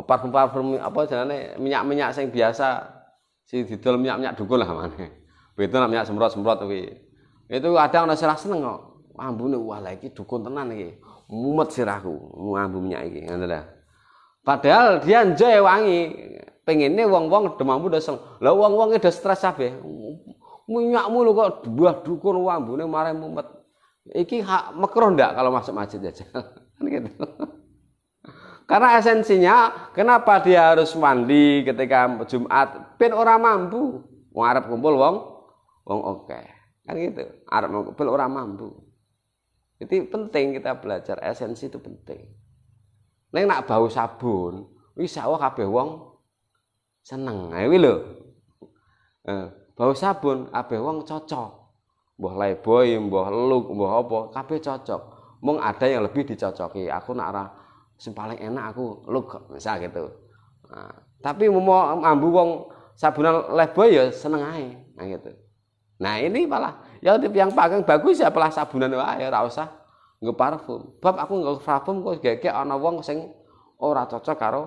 Parfum apa jenenge minyak-minyak yang biasa si didol minyak dukun lah mana. Betul minyak semprot kuwi. Itu kadang ana salah seneng kok. Ambune wah lha iki dukun tenan iki. Mumet sirahku ngambu minyak iki ngono lho. Padahal dia njoy wangi. Pengennya wong-wong demammu udah seneng. Lah wong-wong udah stres kabeh. Minyakmu lho kok buah dukun ambune mare mumet. Iki hak makruh ndak kalau masuk masjid aja. Kan gitu. Karena esensinya kenapa dia harus mandi ketika Jumat? Ben ora mampu. Wong arep kumpul wong oke. Kan gitu. Arep kumpul ora mampu. Jadi penting kita belajar esensi itu penting. Nek nak bau sabun, wis sawah kabeh wong seneng, kuwi lho. Bau sabun kabeh wong cocok. Mbah Leboy, mbah Look, mbah apa, kabeh cocok. Mung ada yang lebih dicocoki. Aku nak ora sing paling enak aku Look misal gitu. Nah, tapi mau ambu wong sabunan Lifebuoy ya seneng ae. Nah gitu. Nah ini malah ya yang paling bagus ya malah sabunan wae ora usah nggo parfum. Bab aku nggo parfum kok gek ana wong sing ora cocok karo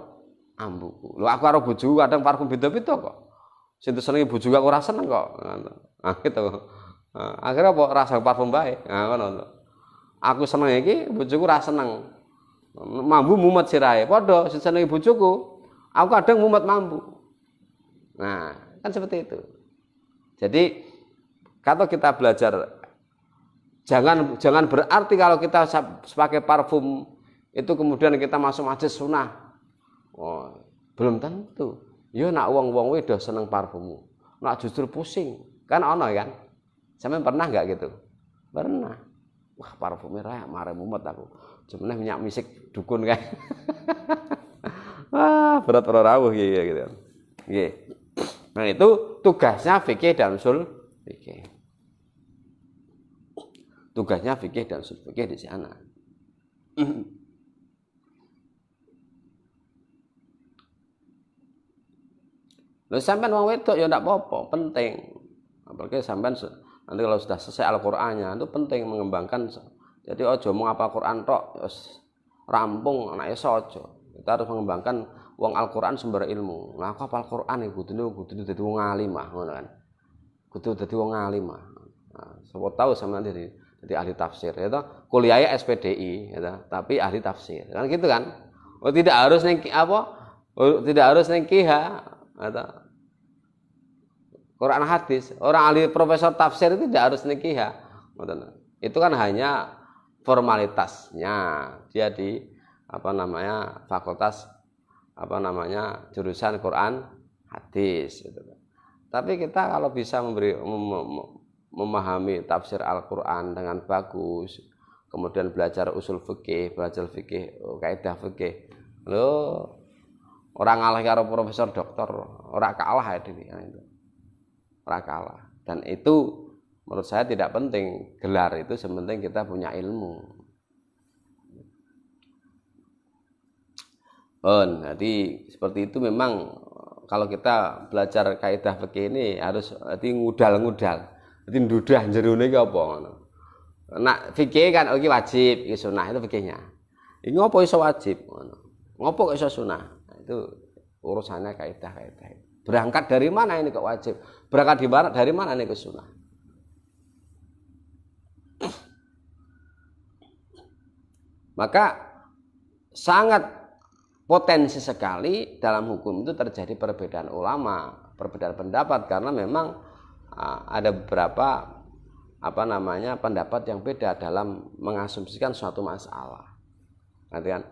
ambuku. Lho aku karo bojoku kadang parfum beda-beda kok. Sing senengi bojoku aku ora seneng kok. Nah gitu. Nah, akhirnya apa rasa parfum bae. Nah ngono. Aku seneng iki bojoku ora seneng. Mambu mumet sirahe. Padha sing senengi bojoku, aku kadang mumet mambu. Nah, kan seperti itu. Jadi kalau kita belajar jangan berarti kalau kita pakai parfum itu kemudian kita masuk majelis sunnah. Oh, belum tentu. Ya nak wong-wong wedo seneng parfummu. Nak justru pusing. Kan ono kan? Sampeyan pernah enggak gitu? Pernah. Wah, parfumnya raya mare mumet aku. Cuman minyak misik dukun kan. Wah, berat ora rawuh gitu. Nggih. Nah, itu tugasnya fikih dan usul fikih. Tugasnya fikih dan usul fikih di sana. Lho sampean wong wedok ya ndak apa-apa, penting. Apalagi sampean nanti kalau sudah selesai Al-Qur'annya itu penting mengembangkan. Jadi ojo mau ngapal Quran tok rampung anake aja. Kita harus mengembangkan wong Al-Qur'an sumber ilmu. Nah, aku hafal Qur'an iki kudu dadi wong alim ngono kan. Kudu dadi wong alim. Nah, sapa tahu sampean jadi ahli tafsir ya toh. Kuliahnya SPDI ya toh, tapi ahli tafsir. Kan gitu kan? Oh tidak harus ning apa? Oh, tidak harus ning KH atau Quran hadis. Orang ahli profesor tafsir itu tidak harus ning KH. Itu kan hanya formalitasnya. Dia di apa namanya? Fakultas apa namanya jurusan Quran hadis gitu. Tapi kita kalau bisa memahami tafsir Al-Quran dengan bagus, kemudian belajar usul fikih, kaidah fikih, lo orang ngalah karo profesor doktor, orang kalah ya itu, orang kalah. Dan itu menurut saya tidak penting gelar itu, sepenting kita punya ilmu. Jadi seperti itu memang kalau kita belajar kaidah fikih ini harus ngudal-ngudal. Jadi ndudah jerone iki apa ngono. Nak fikih kan iki wajib, iki sunah itu fikihnya. Iki ngopo iso wajib ngono. Ngopo kok iso sunah? Nah, itu urusannya kaidah-kaidah. Berangkat dari mana ini kok wajib? Berangkat dari mana ini ke sunah? Maka sangat potensi sekali dalam hukum itu terjadi perbedaan ulama, perbedaan pendapat karena memang ada beberapa apa namanya pendapat yang beda dalam mengasumsikan suatu masalah. Nanti kan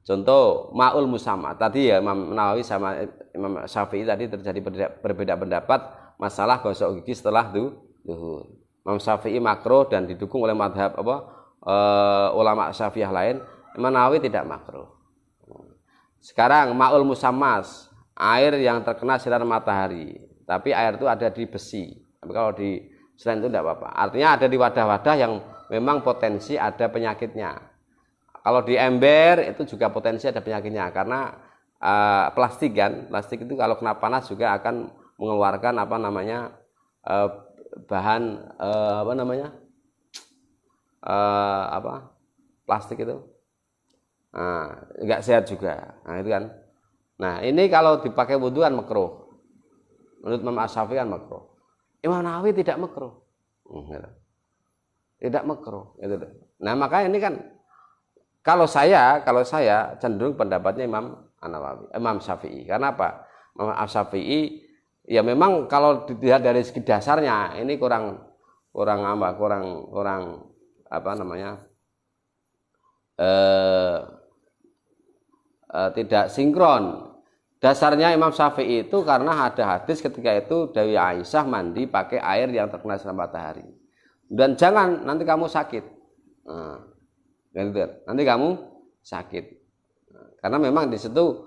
contoh ma'ul musamma tadi ya Imam Nawawi sama Imam Syafi'i tadi terjadi berbeda pendapat masalah gosok gigi setelah duhur. Imam Syafi'i makruh dan didukung oleh madhab ulama Syafi'iyah lain. Imam Nawawi tidak makruh. Sekarang ma'ul musammas, air yang terkena sinar matahari, tapi air itu ada di besi. Tapi kalau di selain itu tidak apa-apa. Artinya ada di wadah-wadah yang memang potensi ada penyakitnya. Kalau di ember itu juga potensi ada penyakitnya karena plastik kan, plastik itu kalau kena panas juga akan mengeluarkan apa namanya bahan apa namanya plastik itu. Nah, enggak sehat juga. Nah, itu kan. Nah, ini kalau dipakai wudu kan makruh. Menurut Imam Asy-Syafi'i kan makruh. Imam Nawawi tidak makruh. Tidak makruh, gitu. Nah, makanya ini kan kalau saya cenderung pendapatnya Imam An-Nawawi, Imam Syafi'i. Karena apa? Imam Asy-Syafi'i ya memang kalau dilihat dari segi dasarnya ini kurang apa namanya? Tidak sinkron. Dasarnya Imam Syafi'i itu karena ada hadis ketika itu Dewi Aisyah mandi pakai air yang terkena sinar matahari. Dan jangan nanti kamu sakit. Nah, nanti kamu sakit. Karena memang di situ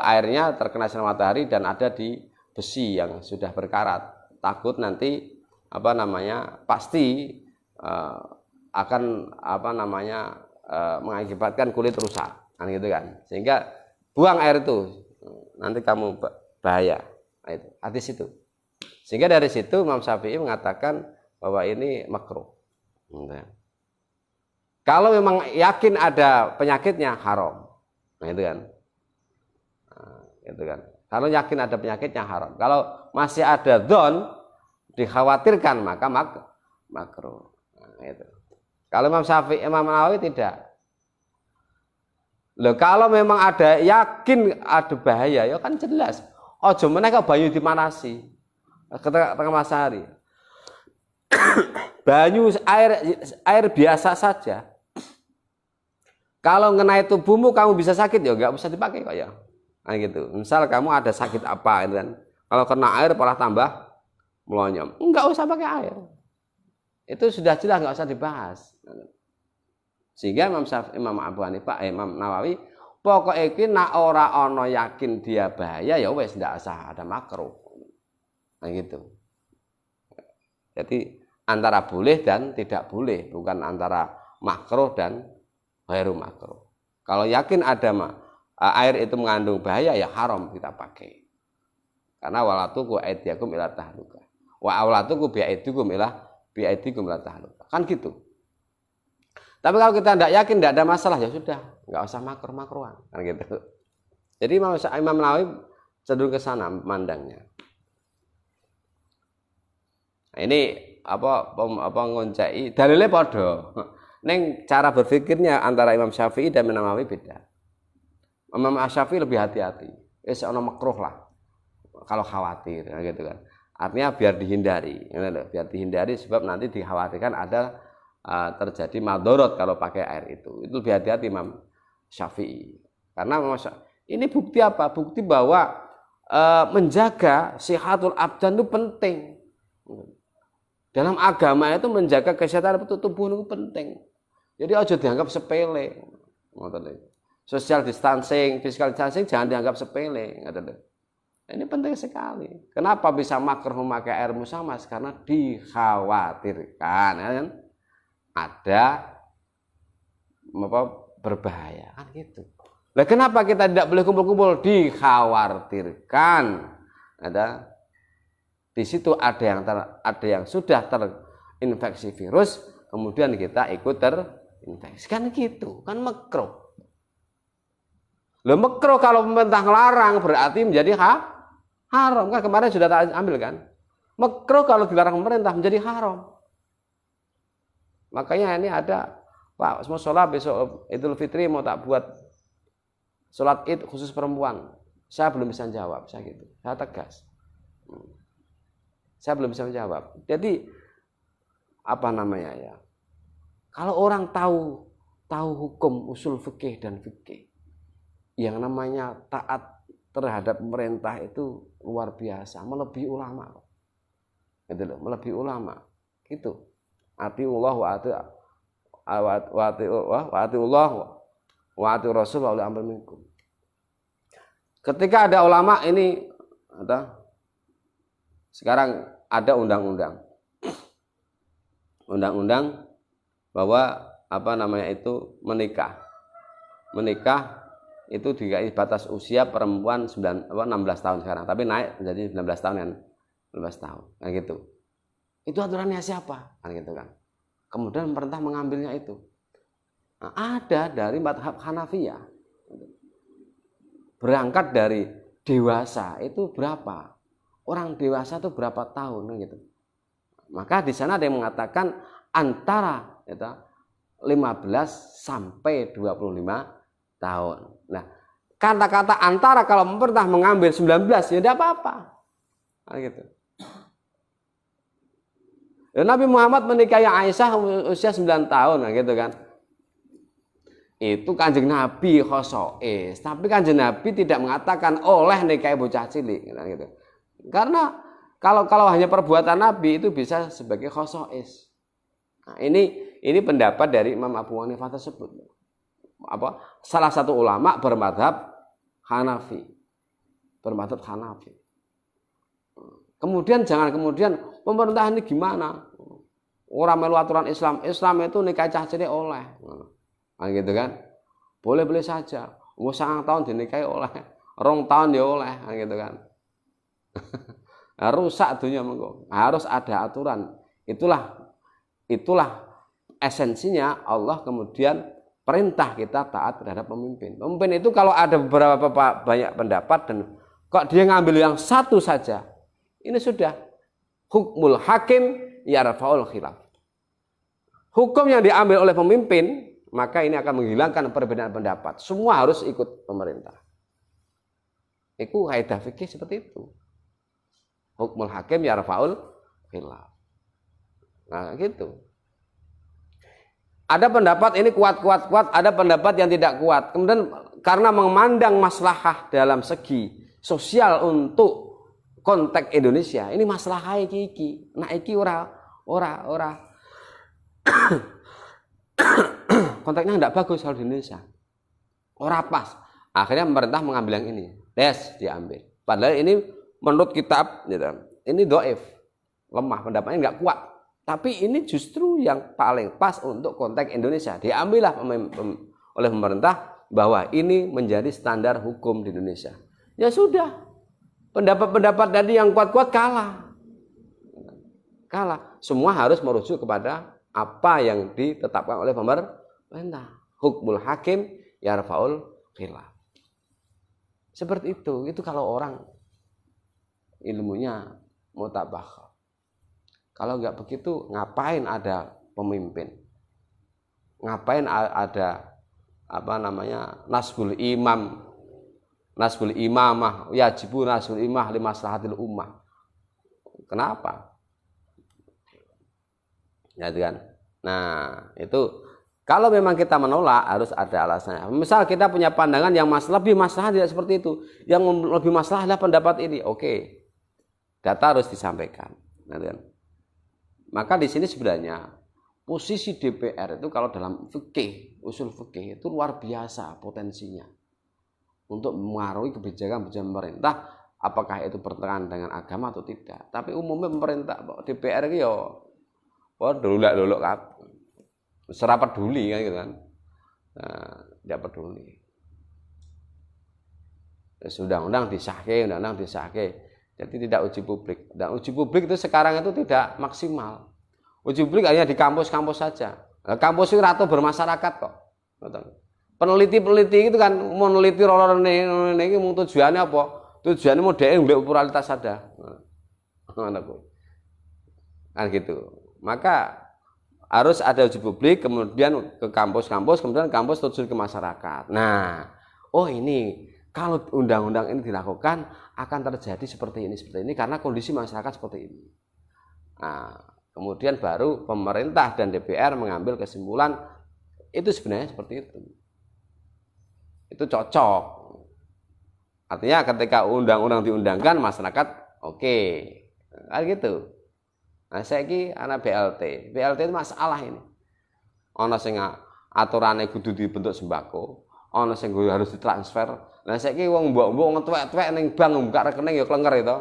airnya terkena sinar matahari dan ada di besi yang sudah berkarat. Takut nanti apa namanya pasti akan apa namanya mengakibatkan kulit rusak. Gitu kan, sehingga buang air itu nanti kamu bahaya. Nah, itu hadis itu. Sehingga dari situ Imam Syafi'i mengatakan bahwa ini makruh. Kalau memang yakin ada penyakitnya haram. Nah, itu kan. Nah, itu kan. Kalau yakin ada penyakitnya haram. Kalau masih ada dzon dikhawatirkan maka makruh. Nah, itu. Kalau Imam Syafi'i, Imam Nawawi tidak. Loh, kalau memang ada yakin ada bahaya, ya kan jelas. Ojo meneh kok banyu dimanasi. Tengah matahari. Banyu air biasa saja. Kalau ngenai tubuhmu kamu bisa sakit ya nggak usah dipakai kok ya. Nah gitu. Misal kamu ada sakit apa gitu kan. Kalau kena air malah tambah melonyom. Enggak usah pakai air. Itu sudah jelas nggak usah dibahas. Sehingga Imam Abu Hanifah, Imam Nawawi, pokoknya iki nak ora ana yakin dia bahaya ya wis ndak usah ada makruh. Nah gitu. Jadi antara boleh dan tidak boleh, bukan antara makruh dan ghairu makruh. Kalau yakin ada air itu mengandung bahaya ya haram kita pakai. Karena walatuku aidiakum ila tahluka. Wa awlatuku biaidikum ila tahluka. Kan gitu. Tapi kalau kita tidak yakin, tidak ada masalah, ya sudah, nggak usah makruh-makruhan, kan gitu. Jadi Imam Nawawi cenderung ke sana mandangnya. Nah, ini apa ngoncai dalilnya podo. Neng cara berpikirnya antara Imam Syafi'i dan Imam Nawawi beda. Imam Syafi'i lebih hati-hati. Ono makruh lah, kalau khawatir, gitu kan. Artinya biar dihindari, sebab nanti dikhawatirkan ada terjadi madorot kalau pakai air itu lebih hati-hati Imam Syafi'i. Karena ini bukti apa? Bukti bahwa menjaga sihatul abdan itu penting. Dalam agama itu menjaga kesehatan tubuh itu penting. Jadi aja dianggap sepele. Social distancing, physical distancing jangan dianggap sepele. Ini penting sekali. Kenapa bisa makruh memakai air musamas? Karena dikhawatirkan, kan? Ada berbahaya kan gitu. Nah, kenapa kita tidak boleh kumpul-kumpul? Dikhawatirkan ada di situ ada yang sudah terinfeksi virus, kemudian kita ikut terinfeksi kan gitu, kan makruh. Loh, makruh kalau pemerintah ngelarang berarti menjadi haram kan, kemarin sudah tak ambil kan. Makruh kalau dilarang pemerintah menjadi haram. Makanya ini ada, Pak, semua sholat besok Idul Fitri mau tak buat sholat id khusus perempuan. Saya belum bisa jawab, saya gitu. Saya tegas. Saya belum bisa menjawab. Jadi apa namanya ya? Kalau orang tahu hukum usul fikih dan fikih, yang namanya taat terhadap pemerintah itu luar biasa, melebihi ulama. Gitu loh, melebihi ulama. Gitu. Atiullah wa atiullah wa ati rasul wa ulil amri minkum. Ketika ada ulama ini sekarang ada undang-undang bahwa apa namanya itu menikah itu dikasih batas usia perempuan 16 tahun sekarang, tapi naik menjadi 19 tahun kan, 19 tahun kan gitu. Itu aturannya siapa? Kan gitu kan. Kemudian pemerintah mengambilnya itu. Nah, ada dari mazhab Hanafiyah. Berangkat dari dewasa itu berapa? Orang dewasa itu berapa tahun gitu. Maka di sana ada yang mengatakan antara 15 sampai 25 tahun. Nah, kata-kata antara kalau pemerintah mengambil 19 ya tidak apa-apa. Nah, gitu. Dan Nabi Muhammad menikahi Aisyah usia 9 tahun, nah gitu kan. Itu Kanjeng Nabi khosois, tapi Kanjeng Nabi tidak mengatakan oleh nikahi bocah cilik, gitu. Karena kalau hanya perbuatan Nabi itu bisa sebagai khosois. Nah, ini pendapat dari Imam Abu Hanifah tersebut. Salah satu ulama bermadhab Hanafi. Kemudian jangan pemerintah ini gimana? Orang melu aturan Islam itu nikah cah cilik oleh. Nah, gitu kan? Boleh-boleh saja. Umur 9 tahun dinikahi oleh, 2 tahun ya oleh, nah, gitu kan. Rusak dunia mengko. Harus ada aturan. Itulah esensinya Allah kemudian perintah kita taat terhadap pemimpin. Pemimpin itu kalau ada beberapa banyak pendapat dan kok dia ngambil yang satu saja, ini sudah hukmul hakim yarfa'ul khilaf. Hukum yang diambil oleh pemimpin, maka ini akan menghilangkan perbedaan pendapat. Semua harus ikut pemerintah. Itu kaidah fikih seperti itu. Hukmul hakim yarfa'ul khilaf. Nah, gitu. Ada pendapat ini kuat, ada pendapat yang tidak kuat. Kemudian karena memandang maslahah dalam segi sosial untuk konteks Indonesia, ini maslahah iki. Nah, iki ora konteksnya tidak bagus kalau di Indonesia. Ora pas. Akhirnya pemerintah mengambil yang ini. Diambil. Padahal ini menurut kitab gitu, ini dhaif. Lemah, pendapatnya enggak kuat. Tapi ini justru yang paling pas untuk konteks Indonesia. Diambillah oleh pemerintah bahwa ini menjadi standar hukum di Indonesia. Ya sudah. Pendapat-pendapat tadi yang kuat-kuat kalah. Semua harus merujuk kepada apa yang ditetapkan oleh pemerintah. Hukmul hakim yarfa'ul khilaf. Seperti itu. Itu kalau orang ilmunya mutabakh. Kalau nggak begitu, ngapain ada pemimpin? Ngapain ada nasbul imamah, yajibu nasbul imamah limaslahatil ummah. Kenapa? Ya kan? Nah, itu kalau memang kita menolak harus ada alasannya. Misal kita punya pandangan yang lebih masalah tidak seperti itu. Yang lebih masalah adalah pendapat ini. Oke. Data harus disampaikan. Nah, kan? Maka di sini sebenarnya posisi DPR itu kalau dalam fikih, usul fikih itu luar biasa potensinya untuk mengaruhi kebijakan pemerintah, apakah itu bertentangan dengan agama atau tidak. Tapi umumnya pemerintah DPR itu ya dolok kabeh. Ora peduli kan gitu kan. Nah, tidak peduli. Undang-undang disahke. Jadi tidak uji publik. Dan uji publik itu sekarang itu tidak maksimal. Uji publik hanya di kampus-kampus saja. Nah, kampus itu rata bermasyarakat kok. Peneliti-peneliti itu kan meneliti ini tujuannya apa? Tujuannya mau dhek mbek pluralitas ada. Kan gitu. Maka harus ada uji publik, kemudian ke kampus-kampus, kemudian kampus terjun ke masyarakat. Nah, ini kalau undang-undang ini dilakukan akan terjadi seperti ini karena kondisi masyarakat seperti ini. Nah, kemudian baru pemerintah dan DPR mengambil kesimpulan itu sebenarnya seperti itu. Itu cocok. Artinya ketika undang-undang diundangkan masyarakat oke. Kan gitu. Nah, saiki ana BLT itu masalah ini. Ana sing aturane kudu dibentuk sembako, ana sing harus ditransfer. Lah saiki wong mbok-mbok ngetwek-twek ning bank buka rekening ya klenger itu.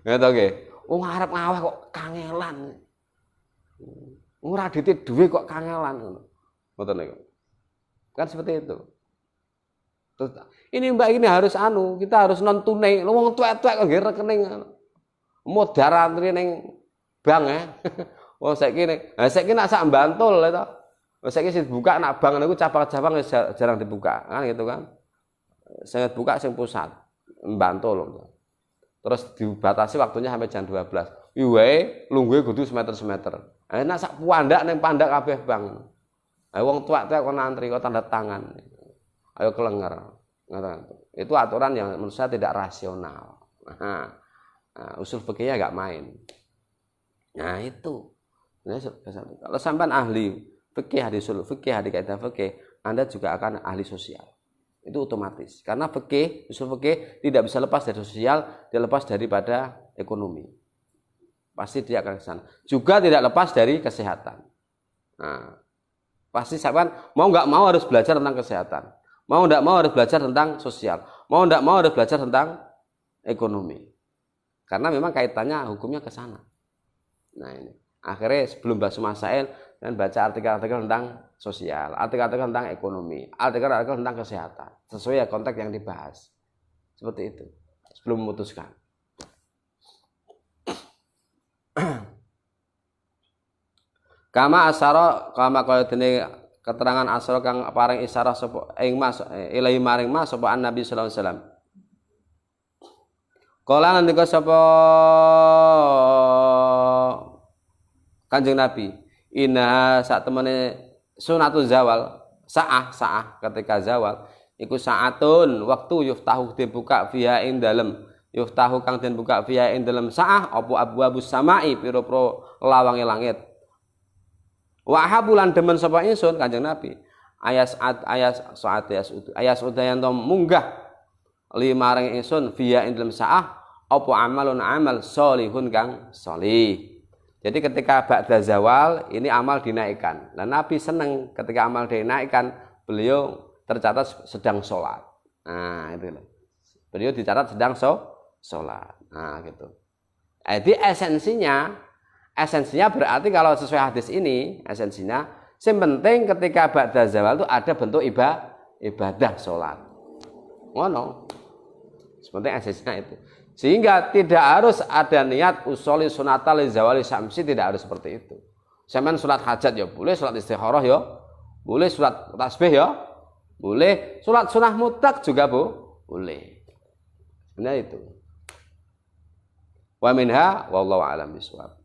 Gitu nggih. Wong arep ngaweh kok kangelan. Ora dite duwe kok kangelan ngono. Ngoten niku. Kan seperti itu. Terus ini Mbak ini harus kita harus non tunai. Wong twek-twek kok nggih rekening. Modar antri ning bank ya. Wong saiki nek sak Bantul to. Saiki sing buka nak bank niku cabang-cabang jarang dibuka, kan gitu kan. Saya buka sing pusat Bantul. Terus dibatasi waktunya sampai jam 12. Wae lungguhe kudu semeter. Nek sak puandak ning pandak kabeh bank. Ayo wong tuwek-tuwek kon antri kok tanda tangan. Ayo kelenger. Itu aturan yang menurut saya tidak rasional. Nah, usul fikihnya enggak main. Nah, itu. Kalau sampean ahli fikih, ahli usul fikih, ahli kaidah fikih, Anda juga akan ahli sosial. Itu otomatis. Karena usul fikih tidak bisa lepas dari sosial, dia lepas daripada ekonomi. Pasti dia akan ke sana. Juga tidak lepas dari kesehatan. Nah, pasti sampean mau nggak mau harus belajar tentang kesehatan. Mau nggak mau harus belajar tentang sosial. Mau nggak mau harus belajar tentang ekonomi. Karena memang kaitannya hukumnya ke sana. Nah, ini. Akhirnya sebelum bahas masail dan baca artikel-artikel tentang sosial, artikel-artikel tentang ekonomi, artikel-artikel tentang kesehatan, sesuai konteks yang dibahas. Seperti itu. Sebelum memutuskan. Kama asara kama kaya dene keterangan asara kang paring isyarah sapa ing mas ilahi maring mas sapa Nabi sallallahu alaihi wasallam. Kala ngendika sapa Kanjeng Nabi, inna sak temene sunatul zawal, saah ketika zawal iku saatun waktu yuftahu dibuka fiha ing dalem, yuftahu kang den buka fiha ing dalem saah apa abwabus samai pira-pira lawange langit. Wa habulan demen sapa ingsun Kanjeng Nabi, ayas udayan to munggah limaring ingsun fiha ing dalem saah apa amalun amal solihun kang solih. Jadi ketika ba'da zawal ini amal dinaikkan. Nah Nabi senang ketika amal dinaikkan, beliau tercatat sedang sholat. Nah itu loh. Beliau dicatat sedang sholat. Nah gitu. Jadi esensinya berarti kalau sesuai hadis ini, esensinya yang penting ketika ba'da zawal itu ada bentuk ibadah sholat. Ngono. Sepenting esensinya itu. Sehingga tidak harus ada niat usoli sunatal li zawali syamsi, tidak harus seperti itu. Sampeyan salat hajat ya boleh, salat istikharah ya boleh, salat tasbih ya boleh, salat sunah mutlak juga boleh. Sebenarnya itu. Wa minha wallahu a'lam bishawab.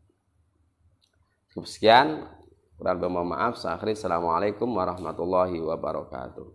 Sekian, kurang bermaaf. Assalamualaikum warahmatullahi wabarakatuh.